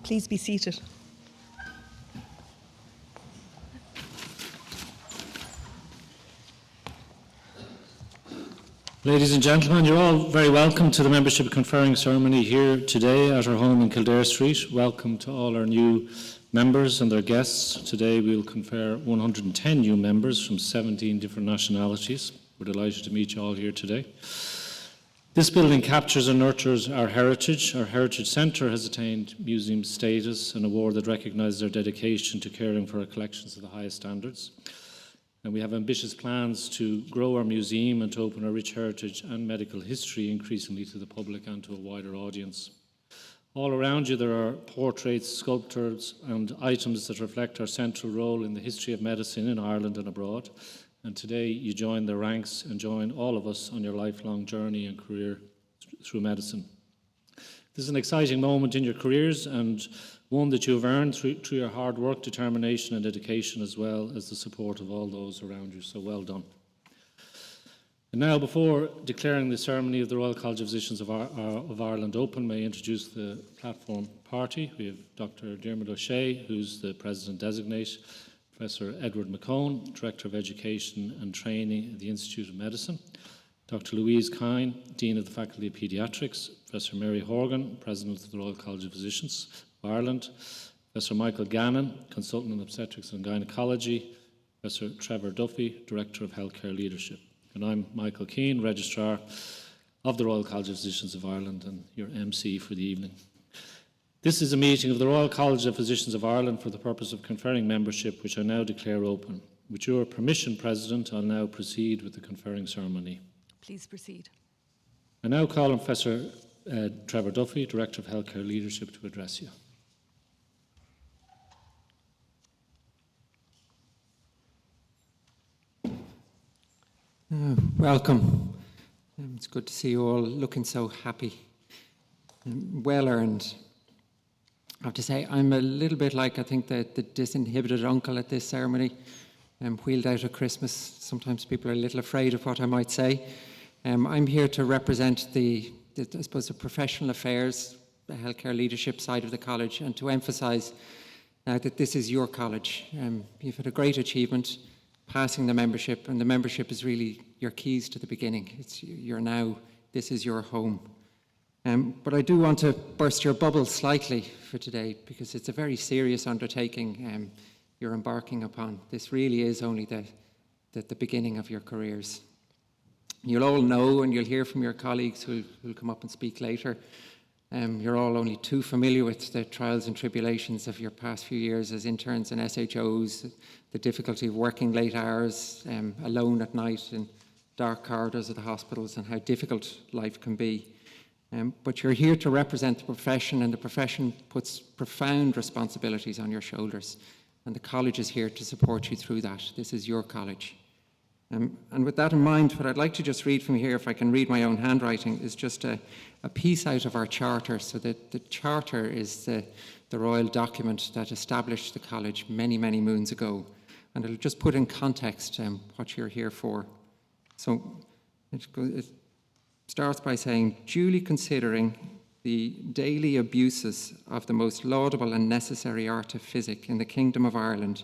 Please be seated. Ladies and gentlemen, you're all very welcome to the membership conferring ceremony here today at our home in Kildare Street. Welcome to all our new members and their guests. Today we'll confer 110 new members from 17 different nationalities. We're delighted to meet you all here today. This building captures and nurtures our heritage. Our Heritage Centre has attained museum status, an award that recognises our dedication to caring for our collections to the highest standards. And we have ambitious plans to grow our museum and to open our rich heritage and medical history increasingly to the public and to a wider audience. All around you there are portraits, sculptures and items that reflect our central role in the history of medicine in Ireland and abroad. And today you join the ranks and join all of us on your lifelong journey and career through medicine. This is an exciting moment in your careers and one that you've earned through your hard work, determination and dedication, as well as the support of all those around you. So well done. And now, before declaring the ceremony of the Royal College of Physicians of Ireland open, may I introduce the platform party. We have Dr. Diarmuid O'Shea, who's the President-designate, Professor Edward McCone, Director of Education and Training at the Institute of Medicine, Dr. Louise Kine, Dean of the Faculty of Paediatrics, Professor Mary Horgan, President of the Royal College of Physicians of Ireland, Professor Michael Gannon, Consultant in Obstetrics and Gynecology, Professor Trevor Duffy, Director of Healthcare Leadership. And I'm Michael Keane, Registrar of the Royal College of Physicians of Ireland and your MC for the evening. This is a meeting of the Royal College of Physicians of Ireland for the purpose of conferring membership, which I now declare open. With your permission, President, I'll now proceed with the conferring ceremony. Please proceed. I now call on Professor Trevor Duffy, Director of Healthcare Leadership, to address you. Welcome. It's good to see you all looking so happy and well earned. I have to say, I'm a little bit like, I think, the disinhibited uncle at this ceremony, wheeled out at Christmas. Sometimes people are a little afraid of what I might say. I'm here to represent I suppose, the professional affairs, the healthcare leadership side of the college, and to emphasise that this is your college. You've had a great achievement, passing the membership, and the membership is really your keys to the beginning. This is your home. But I do want to burst your bubble slightly for today, because it's a very serious undertaking you're embarking upon. This really is only the beginning of your careers. You'll all know, and you'll hear from your colleagues who'll come up and speak later, you're all only too familiar with the trials and tribulations of your past few years as interns and SHOs, the difficulty of working late hours, alone at night in dark corridors of the hospitals, and how difficult life can be. But you're here to represent the profession, and the profession puts profound responsibilities on your shoulders, and the college is here to support you through that. This is your college. And with that in mind, what I'd like to just read from here, if I can read my own handwriting, is just a piece out of our charter. So that the charter is the royal document that established the college many, many moons ago. And it'll just put in context what you're here for. So it starts by saying, duly considering the daily abuses of the most laudable and necessary art of physic in the Kingdom of Ireland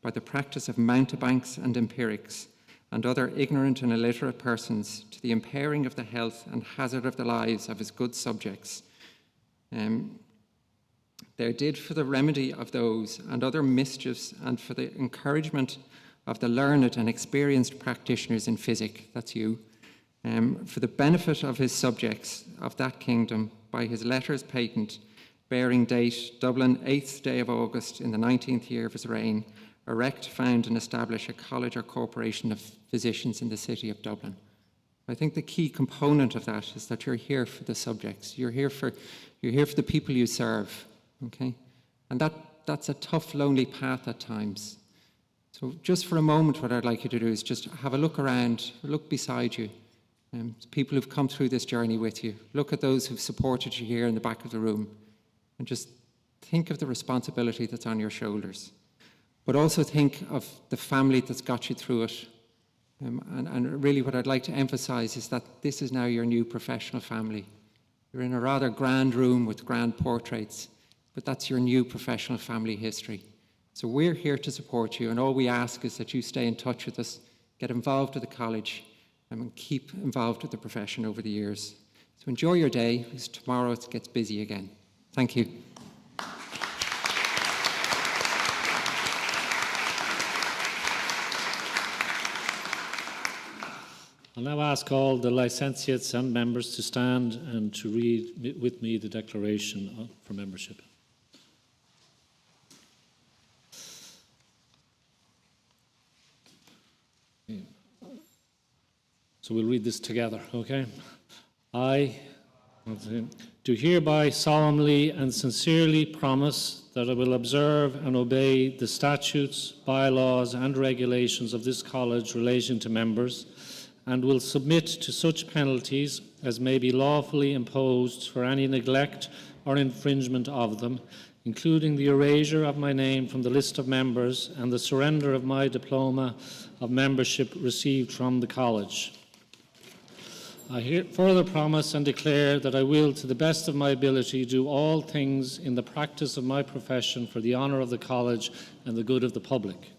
by the practice of mountebanks and empirics, and other ignorant and illiterate persons, to the impairing of the health and hazard of the lives of his good subjects. There did for the remedy of those and other mischiefs, and for the encouragement of the learned and experienced practitioners in physic, that's you, for the benefit of his subjects of that kingdom, by his letters patent, bearing date Dublin, 8th day of August in the 19th year of his reign, erect, found and establish a college or corporation of physicians in the city of Dublin. I think the key component of that is that you're here for the subjects. You're here for the people you serve, okay? And that's a tough, lonely path at times. So just for a moment, what I'd like you to do is just have a look around, look beside you. People who've come through this journey with you. Look at those who've supported you here in the back of the room, and just think of the responsibility that's on your shoulders. But also think of the family that's got you through it. And really what I'd like to emphasise is that this is now your new professional family. You're in a rather grand room with grand portraits. but that's your new professional family history. So we're here to support you, and all we ask is that you stay in touch with us, get involved with the college, and keep involved with the profession over the years. So enjoy your day, because tomorrow it gets busy again. Thank you. I'll now ask all the licentiates and members to stand and to read with me the declaration for membership. So we'll read this together, okay? I do hereby solemnly and sincerely promise that I will observe and obey the statutes, bylaws and regulations of this college relating to members, and will submit to such penalties as may be lawfully imposed for any neglect or infringement of them, including the erasure of my name from the list of members and the surrender of my diploma of membership received from the college. I further promise and declare that I will, to the best of my ability, do all things in the practice of my profession for the honour of the college and the good of the public.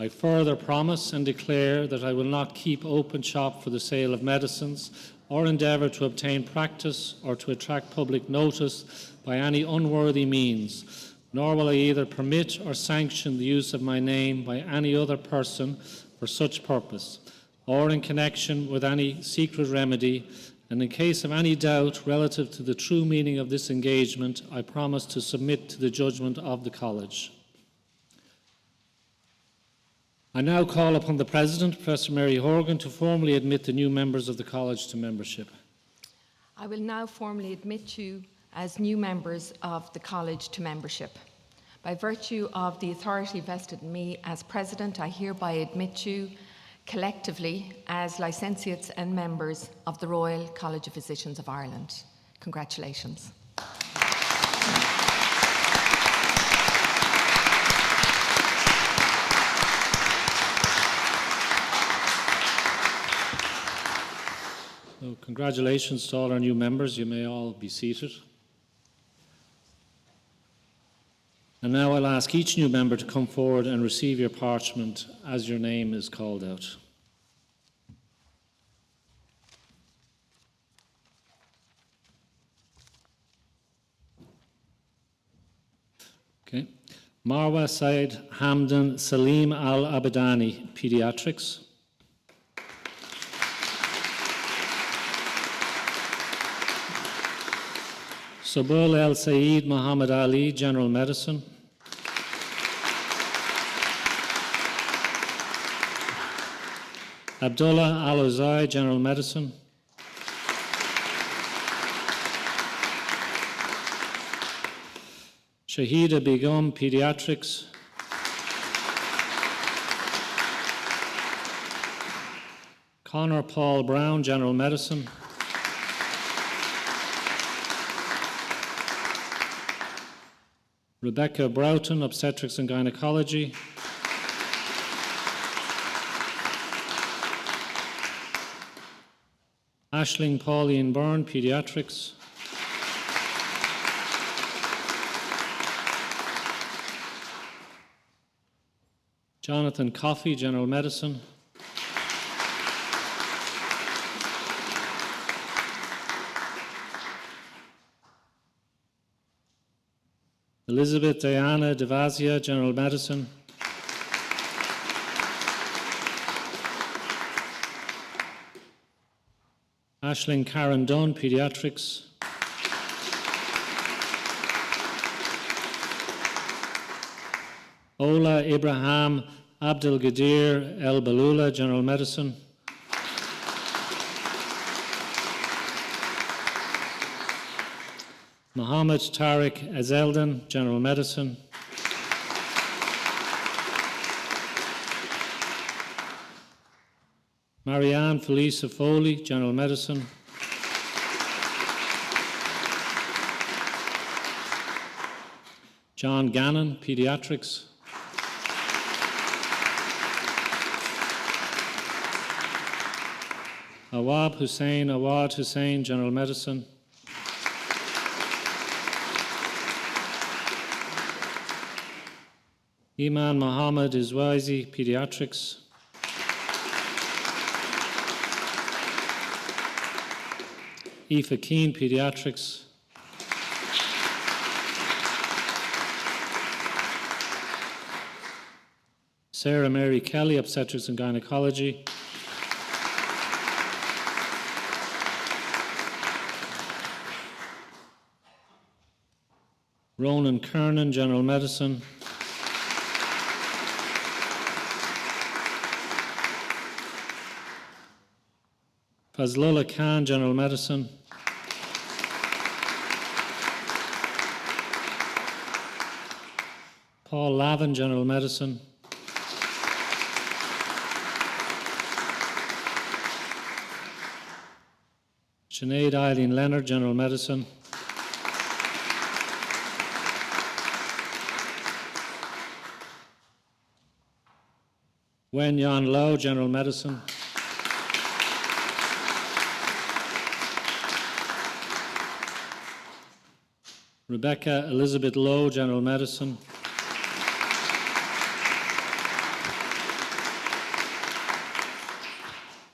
I further promise and declare that I will not keep open shop for the sale of medicines or endeavour to obtain practice or to attract public notice by any unworthy means, nor will I either permit or sanction the use of my name by any other person for such purpose, or in connection with any secret remedy, and in case of any doubt relative to the true meaning of this engagement, I promise to submit to the judgment of the college. I now call upon the President, Professor Mary Horgan, to formally admit the new members of the college to membership. I will now formally admit you as new members of the college to membership. By virtue of the authority vested in me as President, I hereby admit you collectively as licentiates and members of the Royal College of Physicians of Ireland. Congratulations. So congratulations to all our new members. You may all be seated. And now I'll ask each new member to come forward and receive your parchment as your name is called out. Okay. Marwa Said Hamdan Salim Al Abadani, Pediatrics. Sabul El Saeed Muhammad Ali, General Medicine. Abdullah Al Uzai, General Medicine. Shahida Begum, Pediatrics. Connor Paul Brown, General Medicine. Rebecca Broughton, Obstetrics and Gynecology. Aisling Pauline Byrne, Pediatrics. Jonathan Coffey, General Medicine. Elizabeth Diana Devazia, General Medicine. Aisling Karen Dunn, Pediatrics. Ola Ibrahim Abdelgadir El Balula, General Medicine. Mohammed Tariq Azeldin, General Medicine. Marianne Felisa Foley, General Medicine. John Gannon, Pediatrics. Awad Hussein, General Medicine. Iman Mohammed Izwazi, Pediatrics. Aoife Keane, Pediatrics. Sarah Mary Kelly, Obstetrics and Gynecology. Ronan Kernan, General Medicine. Fazlullah Khan, General Medicine. Paul Lavin, General Medicine. Sinead Eileen Leonard, General Medicine. Wen Yan Lau, General Medicine. Rebecca Elizabeth Lowe, General Medicine.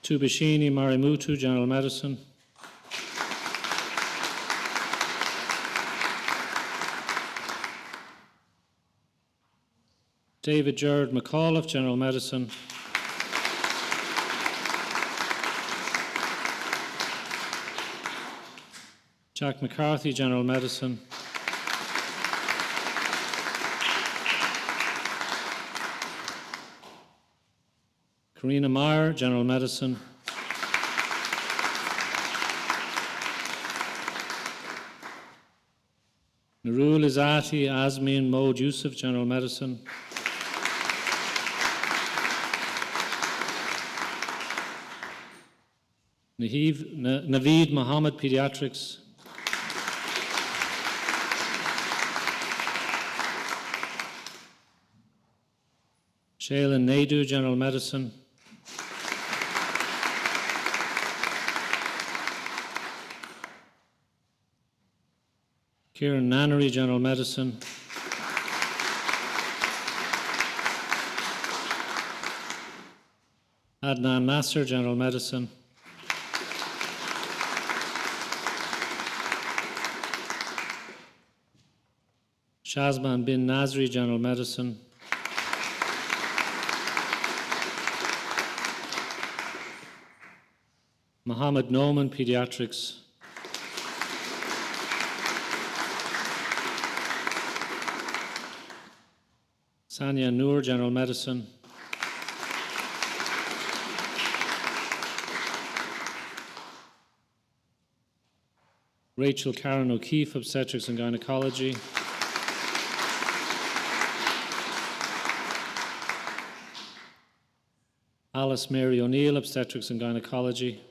Tubashini Marimutu, General Medicine. David Gerard McAuliffe, General Medicine. Jack McCarthy, General Medicine. Karina Meyer, General Medicine. Nurul Izati Azmin Mohd Yusuf, General Medicine. Naveed Mohammed, Pediatrics. Shaylin Naidu, General Medicine. Kieran Nannery, General Medicine. Adnan Nasser, General Medicine. Shazman bin Nazri, General Medicine. Mohammed Noman, Pediatrics. Sanya Noor, General Medicine. Rachel Karen O'Keefe, Obstetrics and Gynecology. Alice Mary O'Neill, Obstetrics and Gynecology.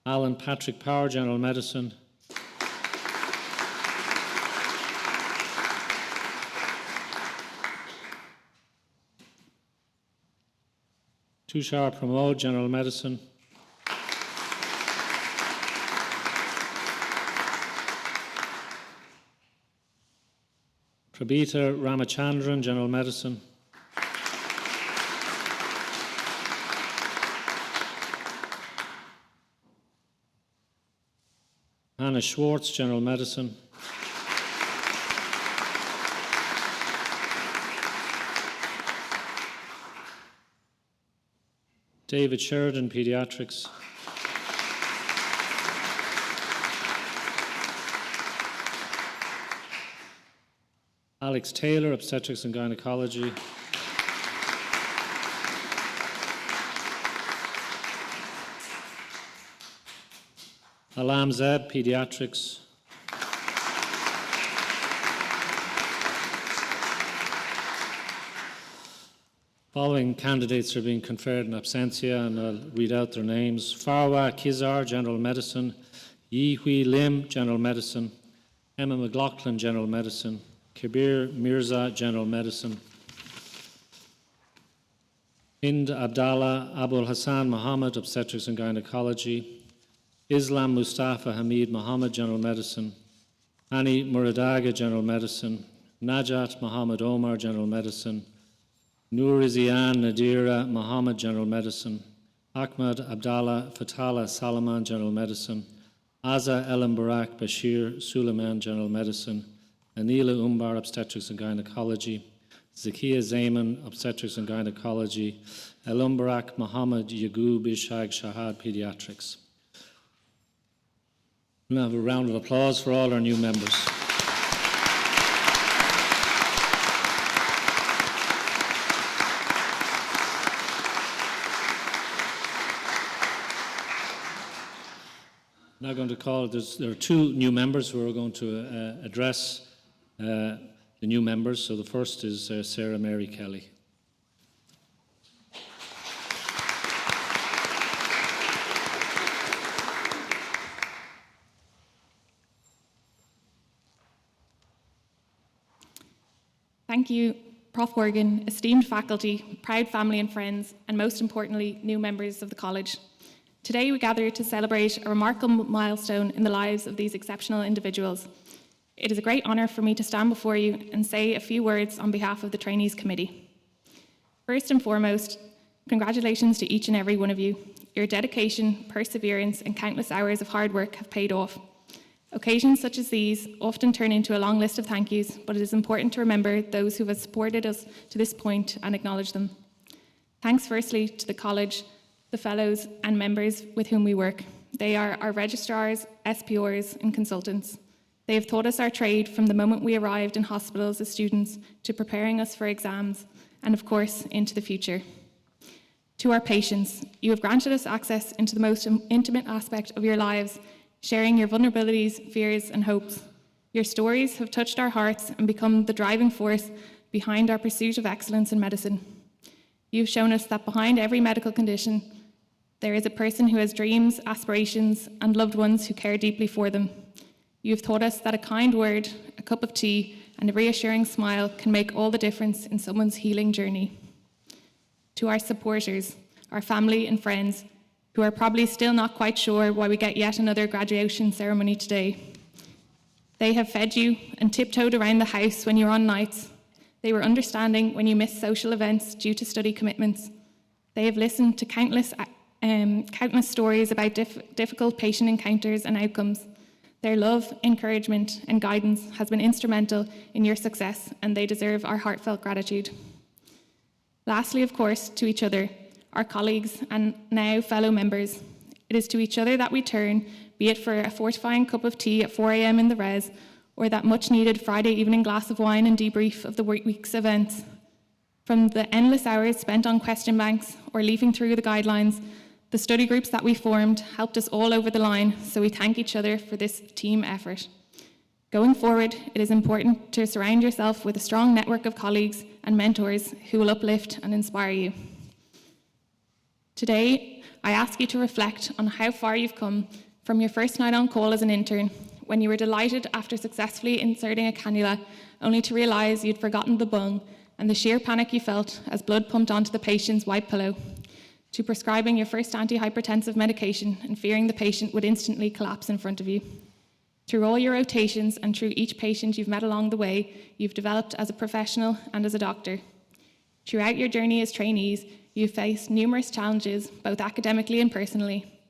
Alan Patrick Power, General Medicine. Tushar Pramod, General Medicine. Prabita Ramachandran, General Medicine. Hannah Schwartz, General Medicine. David Sheridan, Pediatrics. Alex Taylor, Obstetrics and Gynecology. Alam Zeb, Pediatrics. Following candidates are being conferred in absentia, and I'll read out their names. Farwa Kizar, General Medicine. Yi Hui Lim, General Medicine. Emma McLaughlin, General Medicine. Kabir Mirza, General Medicine. Hind Abdallah Abul Hassan Mohammed, Obstetrics and Gynecology. Islam Mustafa Hamid Muhammad, General Medicine, Hani Muradaga, General Medicine, Najat Muhammad Omar, General Medicine, Nourizian Nadira Muhammad, General Medicine, Ahmad Abdallah Fatala Salaman, General Medicine, Azza Ellen Barak Bashir Suleiman, General Medicine, Anila Umbar, Obstetrics and Gynecology, Zakia Zaman, Obstetrics and Gynecology, El Barak Muhammad Yagub Ishaq Shahad, Pediatrics. We'll have a round of applause for all our new members. Now going to call, there are two new members who are going to address the new members. So the first is Sarah Mary Kelly. Thank you, Prof. Horgan, esteemed faculty, proud family and friends, and most importantly, new members of the college. Today we gather to celebrate a remarkable milestone in the lives of these exceptional individuals. It is a great honour for me to stand before you and say a few words on behalf of the Trainees Committee. First and foremost, congratulations to each and every one of you. Your dedication, perseverance, and countless hours of hard work have paid off. Occasions such as these often turn into a long list of thank yous, but it is important to remember those who have supported us to this point and acknowledge them. Thanks firstly to the college, the fellows and members with whom we work. They are our registrars, SPRs and consultants. They have taught us our trade from the moment we arrived in hospitals as students to preparing us for exams and of course into the future. To our patients, you have granted us access into the most intimate aspect of your lives, sharing your vulnerabilities, fears and hopes. Your stories have touched our hearts and become the driving force behind our pursuit of excellence in medicine. You've shown us that behind every medical condition, there is a person who has dreams, aspirations, and loved ones who care deeply for them. You've taught us that a kind word, a cup of tea, and a reassuring smile can make all the difference in someone's healing journey. To our supporters, our family and friends, who are probably still not quite sure why we get yet another graduation ceremony today. They have fed you and tiptoed around the house when you're on nights. They were understanding when you missed social events due to study commitments. They have listened to countless stories about difficult patient encounters and outcomes. Their love, encouragement, and guidance has been instrumental in your success, and they deserve our heartfelt gratitude. Lastly, of course, to each other, our colleagues and now fellow members. It is to each other that we turn, be it for a fortifying cup of tea at 4 a.m. in the res, or that much-needed Friday evening glass of wine and debrief of the week's events. From the endless hours spent on question banks or leafing through the guidelines, the study groups that we formed helped us all over the line, so we thank each other for this team effort. Going forward, it is important to surround yourself with a strong network of colleagues and mentors who will uplift and inspire you. Today, I ask you to reflect on how far you've come from your first night on call as an intern, when you were delighted after successfully inserting a cannula, only to realise you'd forgotten the bung, and the sheer panic you felt as blood pumped onto the patient's white pillow, to prescribing your first antihypertensive medication and fearing the patient would instantly collapse in front of you. Through all your rotations and through each patient you've met along the way, you've developed as a professional and as a doctor. Throughout your journey as trainees, you've faced numerous challenges, both academically and personally.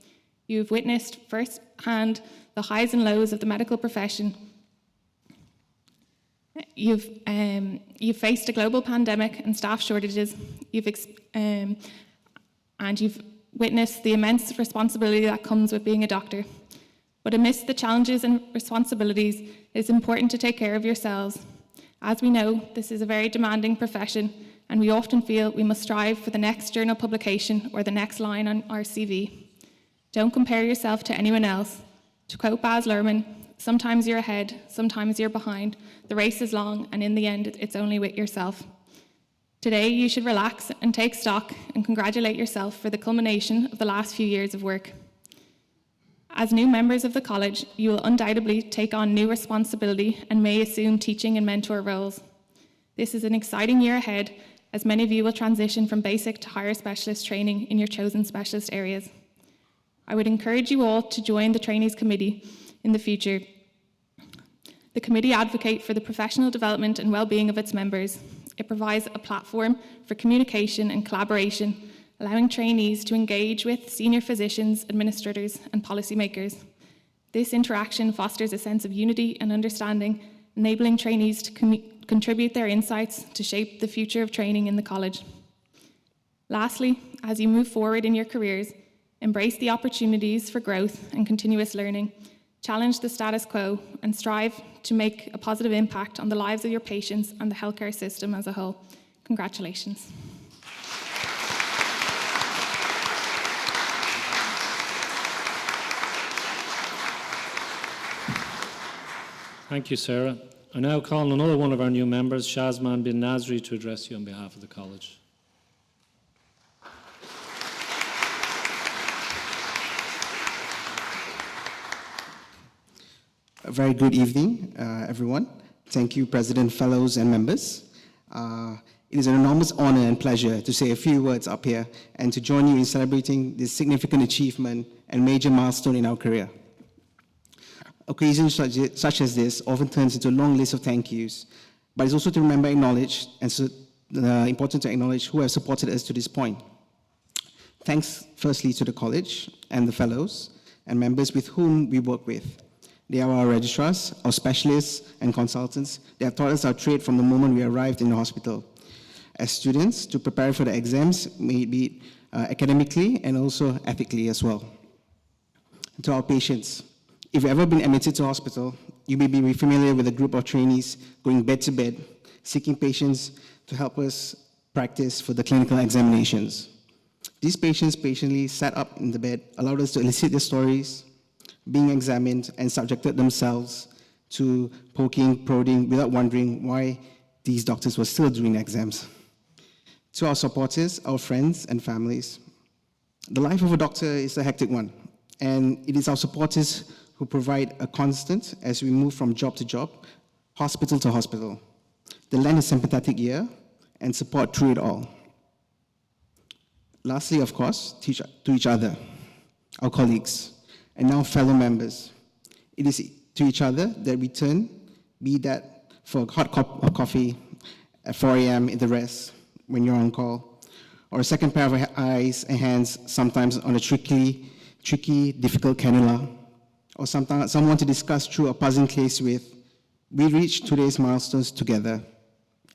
You've witnessed firsthand the highs and lows of the medical profession. You've faced a global pandemic and staff shortages. And you've witnessed the immense responsibility that comes with being a doctor. But amidst the challenges and responsibilities, it is important to take care of yourselves. As we know, this is a very demanding profession, and we often feel we must strive for the next journal publication or the next line on our CV. Don't compare yourself to anyone else. To quote Baz Luhrmann, sometimes you're ahead, sometimes you're behind. The race is long, and in the end, it's only with yourself. Today, you should relax and take stock and congratulate yourself for the culmination of the last few years of work. As new members of the college, you will undoubtedly take on new responsibility and may assume teaching and mentor roles. This is an exciting year ahead, as many of you will transition from basic to higher specialist training in your chosen specialist areas. I would encourage you all to join the Trainees Committee in the future. The committee advocate for the professional development and well-being of its members. It provides a platform for communication and collaboration, allowing trainees to engage with senior physicians, administrators, and policymakers. This interaction fosters a sense of unity and understanding, enabling trainees to contribute their insights to shape the future of training in the college. Lastly, as you move forward in your careers, embrace the opportunities for growth and continuous learning. Challenge the status quo and strive to make a positive impact on the lives of your patients and the healthcare system as a whole. Congratulations. Thank you, Sarah. I now call on another one of our new members, Shazman bin Nasri, to address you on behalf of the college. A very good evening, everyone. Thank you, President, fellows, and members. It is an enormous honor and pleasure to say a few words up here and to join you in celebrating this significant achievement and major milestone in our career. Occasions such as this often turns into a long list of thank yous, but it's also to remember, acknowledge, and so important to acknowledge who have supported us to this point. Thanks firstly to the college and the fellows and members with whom we work with. They are our registrars, our specialists and consultants. They have taught us our trade from the moment we arrived in the hospital. As students, to prepare for the exams, may it be academically and also ethically as well. To our patients, if you've ever been admitted to hospital, you may be familiar with a group of trainees going bed to bed, seeking patients to help us practice for the clinical examinations. These patients patiently sat up in the bed, allowed us to elicit their stories, being examined, and subjected themselves to poking, prodding, without wondering why these doctors were still doing exams. To our supporters, our friends, and families, the life of a doctor is a hectic one, and it is our supporters who provide a constant as we move from job to job, hospital to hospital. They lend a sympathetic ear and support through it all. Lastly, of course, to each other, our colleagues, and now fellow members. It is to each other that we turn, be that for a hot cup of coffee at 4 a.m. in the rest when you're on call, or a second pair of eyes and hands sometimes on a tricky, difficult cannula, or sometimes someone to discuss through a puzzling case with. We reached today's milestones together,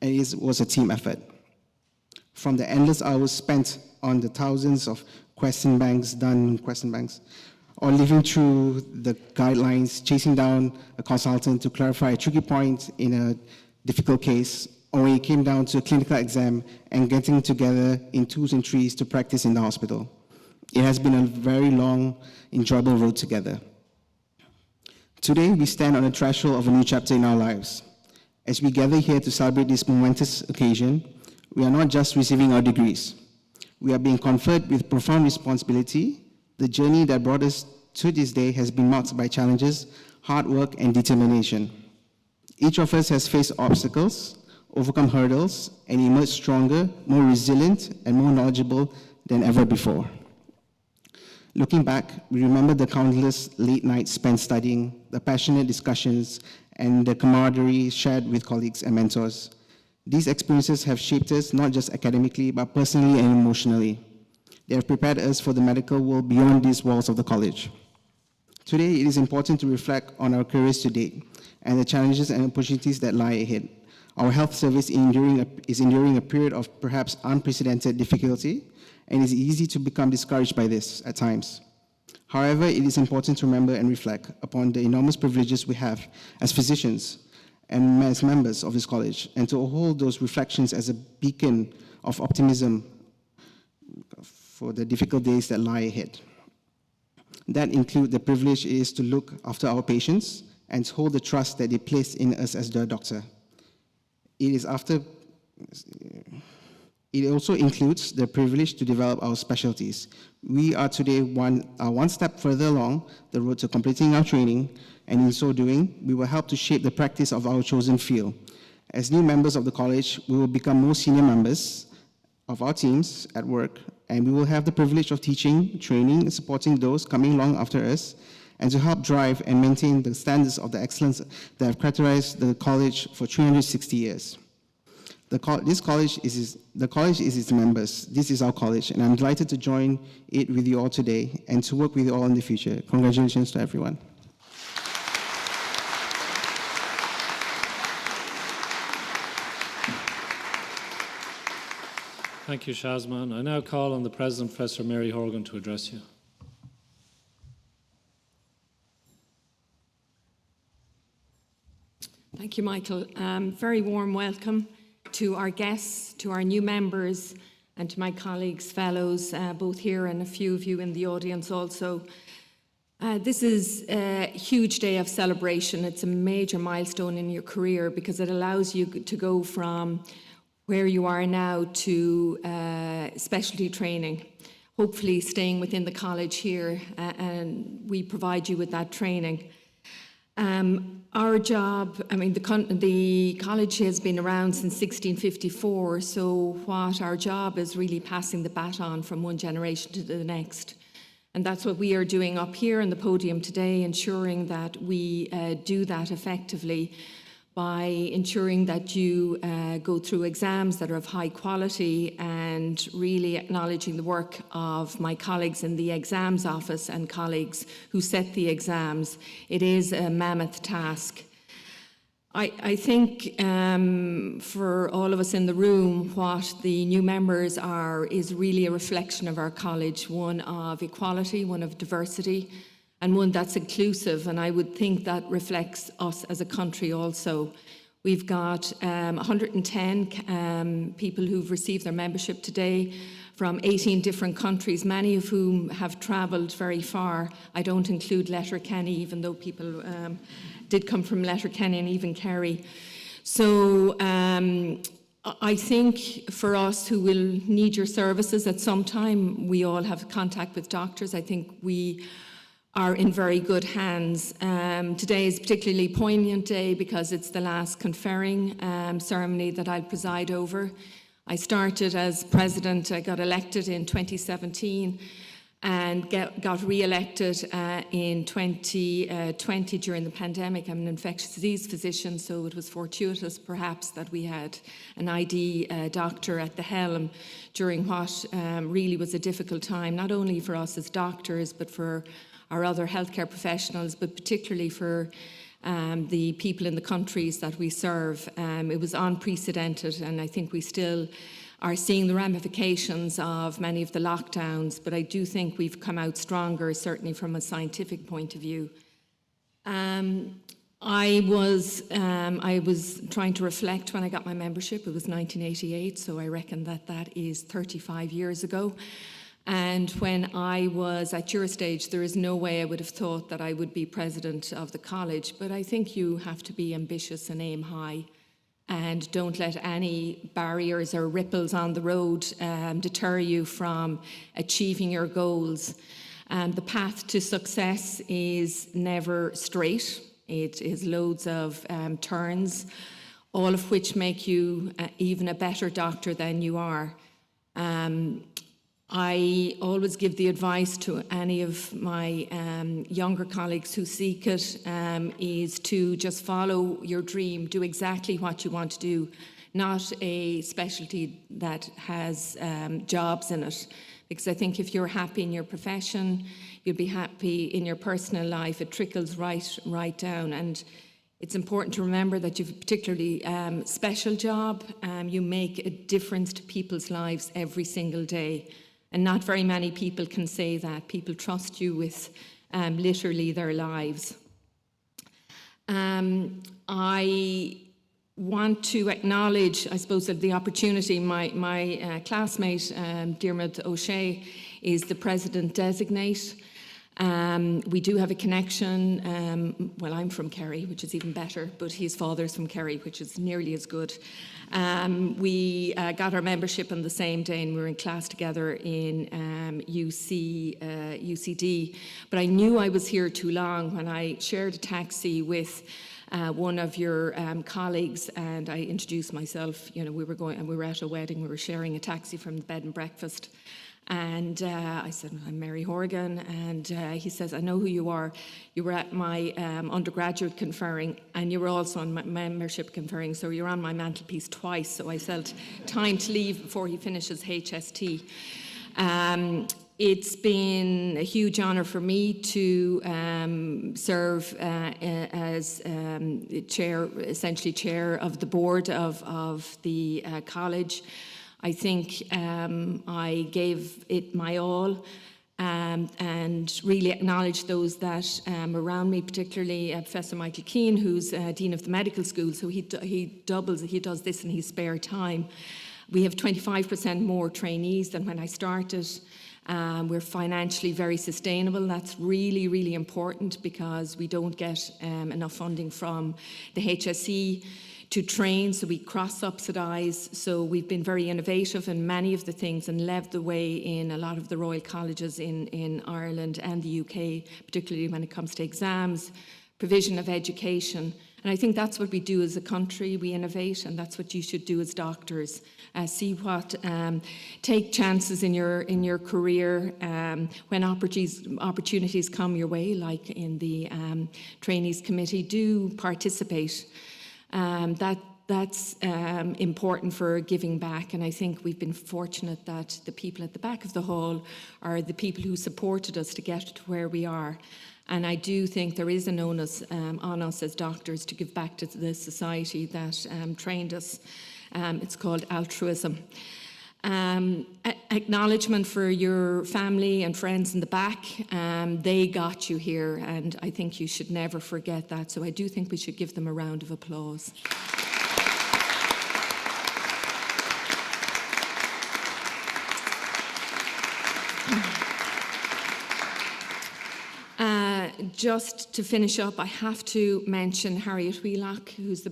and it was a team effort. From the endless hours spent on the thousands of question banks, or living through the guidelines, chasing down a consultant to clarify a tricky point in a difficult case, or when it came down to a clinical exam and getting together in twos and threes to practice in the hospital. It has been a very long, enjoyable road together. Today, we stand on the threshold of a new chapter in our lives. As we gather here to celebrate this momentous occasion, we are not just receiving our degrees. We are being conferred with profound responsibility. The journey that brought us to this day has been marked by challenges, hard work, and determination. Each of us has faced obstacles, overcome hurdles, and emerged stronger, more resilient, and more knowledgeable than ever before. Looking back, we remember the countless late nights spent studying, the passionate discussions, and the camaraderie shared with colleagues and mentors. These experiences have shaped us not just academically, but personally and emotionally. They have prepared us for the medical world beyond these walls of the college. Today, it is important to reflect on our careers to date and the challenges and opportunities that lie ahead. Our health service is enduring a period of perhaps unprecedented difficulty, and it is easy to become discouraged by this at times. However, it is important to remember and reflect upon the enormous privileges we have as physicians and as members of this college, and to hold those reflections as a beacon of optimism for the difficult days that lie ahead. That include the privilege is to look after our patients and hold the trust that they place in us as their doctor. It also includes the privilege to develop our specialties. We are today one step further along the road to completing our training, and in so doing, we will help to shape the practice of our chosen field. As new members of the college, we will become more senior members of our teams at work and we will have the privilege of teaching, training, and supporting those coming along after us, and to help drive and maintain the standards of the excellence that have characterized the college for 360 years. The college is its members. This is our college, and I'm delighted to join it with you all today and to work with you all in the future. Congratulations to everyone. Thank you, Shazman. I now call on the President, Professor Mary Horgan, to address you. Thank you, Michael. Very warm welcome to our guests, to our new members, and to my colleagues, fellows, both here and a few of you in the audience also. This is a huge day of celebration. It's a major milestone in your career because it allows you to go from where you are now to specialty training, hopefully staying within the college here, and we provide you with that training. Our job, the college has been around since 1654, so what our job is really passing the baton from one generation to the next. And that's what we are doing up here on the podium today, ensuring that we do that effectively by ensuring that you go through exams that are of high quality and really acknowledging the work of my colleagues in the exams office and colleagues who set the exams. It is a mammoth task. I think for all of us in the room, what the new members are is really a reflection of our college, one of equality, one of diversity, and one that's inclusive, and I would think that reflects us as a country also. We've got 110 people who've received their membership today from 18 different countries, many of whom have travelled very far. I don't include Letterkenny, even though people did come from Letterkenny and even Kerry. So I think for us who will need your services at some time, we all have contact with doctors. I think we are in very good hands. Today is a particularly poignant day because it's the last conferring ceremony that I'll preside over. I started as president, I got elected in 2017 and got re-elected in 2020 during the pandemic. I'm an infectious disease physician, so it was fortuitous perhaps that we had an ID doctor at the helm during what really was a difficult time, not only for us as doctors, but for our other healthcare professionals, but particularly for the people in the countries that we serve. It was unprecedented, and I think we still are seeing the ramifications of many of the lockdowns, but I do think we've come out stronger, certainly from a scientific point of view. I was trying to reflect when I got my membership. It was 1988, so I reckon that is 35 years ago. And when I was at your stage, there is no way I would have thought that I would be president of the college. But I think you have to be ambitious and aim high, and don't let any barriers or ripples on the road deter you from achieving your goals. The path to success is never straight. It is loads of turns, all of which make you even a better doctor than you are. I always give the advice to any of my younger colleagues who seek it is to just follow your dream, do exactly what you want to do, not a specialty that has jobs in it. Because I think if you're happy in your profession, you'll be happy in your personal life. It trickles right down. And it's important to remember that you have a particularly special job. You make a difference to people's lives every single day. And not very many people can say that. People trust you with literally their lives. I want to acknowledge, I suppose, the opportunity. My classmate, Diarmuid O'Shea, is the president-designate. We do have a connection. Well, I'm from Kerry, which is even better, but his father's from Kerry, which is nearly as good. We got our membership on the same day, and we were in class together in UCD. But I knew I was here too long when I shared a taxi with one of your colleagues, and I introduced myself. You know, we were at a wedding. We were sharing a taxi from the bed and breakfast. And I said, I'm Mary Horgan. And he says, I know who you are. You were at my undergraduate conferring, and you were also on my membership conferring, so you're on my mantelpiece twice. So I felt time to leave before he finishes HST. It's been a huge honour for me to serve as essentially chair of the board of the college. I think I gave it my all and really acknowledge those that around me, particularly Professor Michael Keane, who's Dean of the Medical School, so he does this in his spare time. We have 25% more trainees than when I started. We're financially very sustainable. That's really, really important because we don't get enough funding from the HSE to train, so we cross-subsidise. So we've been very innovative in many of the things and led the way in a lot of the Royal Colleges in Ireland and the UK, particularly when it comes to exams, provision of education. And I think that's what we do as a country. We innovate, and that's what you should do as doctors. See what, take chances in your career when opportunities come your way, like in the Trainees Committee. Do participate. That's important for giving back, and I think we've been fortunate that the people at the back of the hall are the people who supported us to get to where we are. And I do think there is an onus on us as doctors to give back to the society that trained us. It's called altruism. Acknowledgement for your family and friends in the back. They got you here, and I think you should never forget that. So I do think we should give them a round of applause. Just to finish up, I have to mention Harriet Wheelock, who's the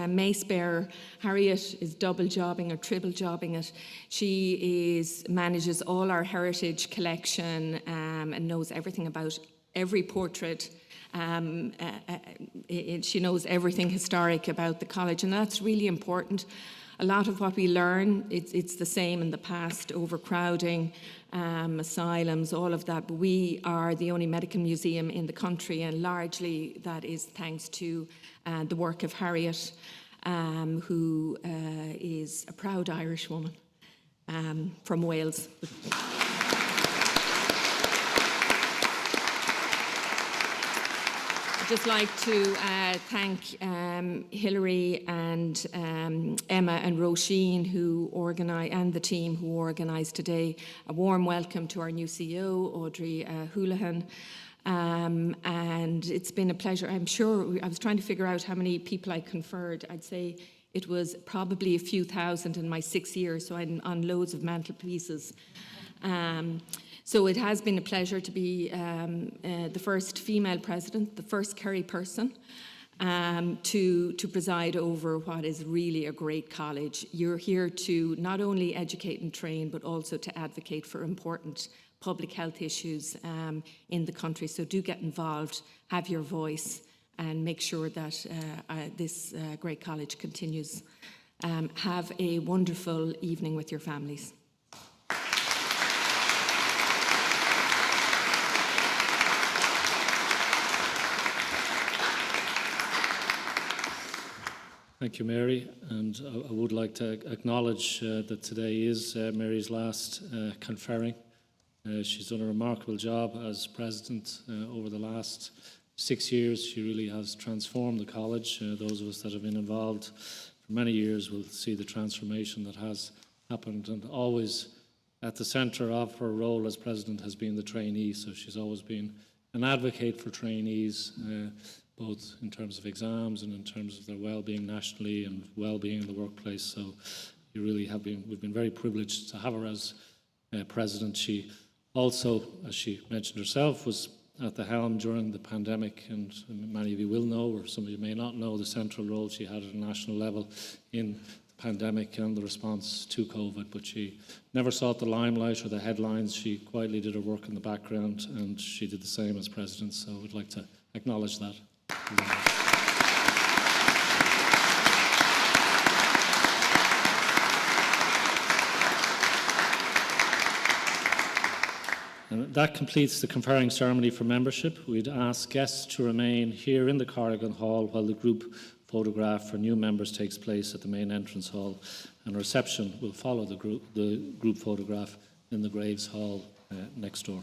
mace bearer. Harriet is double jobbing or triple jobbing it. She manages all our heritage collection and knows everything about every portrait. She knows everything historic about the college, and that's really important. A lot of what we learn, it's the same in the past: overcrowding, asylums, all of that. But we are the only medical museum in the country, and largely that is thanks to the work of Harriet, who is a proud Irish woman from Wales. I'd just like to thank Hilary and Emma and Roisin and the team who organised today. A warm welcome to our new CEO, Audrey Houlihan. And it's been a pleasure. I'm sure, I was trying to figure out how many people I conferred. I'd say it was probably a few thousand in my 6 years, so I'm on loads of mantelpieces. So it has been a pleasure to be the first female president, the first Kerry person, to preside over what is really a great college. You're here to not only educate and train, but also to advocate for important public health issues in the country. So do get involved, have your voice, and make sure that this great college continues. Have a wonderful evening with your families. Thank you, Mary. And I would like to acknowledge that today is Mary's last conferring. She's done a remarkable job as president over the last 6 years. She really has transformed the college. Those of us that have been involved for many years will see the transformation that has happened. And always at the centre of her role as president has been the trainee. So she's always been an advocate for trainees, both in terms of exams and in terms of their well-being nationally and well-being in the workplace. So you really have been, we've been very privileged to have her as president. She also, as she mentioned herself, was at the helm during the pandemic, and many of you will know, or some of you may not know, the central role she had at a national level in the pandemic and the response to COVID. But she never sought the limelight or the headlines. She quietly did her work in the background, and she did the same as president. So I would like to acknowledge that. And that completes the conferring ceremony for membership. We'd ask guests to remain here in the Corrigan Hall while the group photograph for new members takes place at the main entrance hall, and a reception will follow the group photograph in the Graves Hall next door.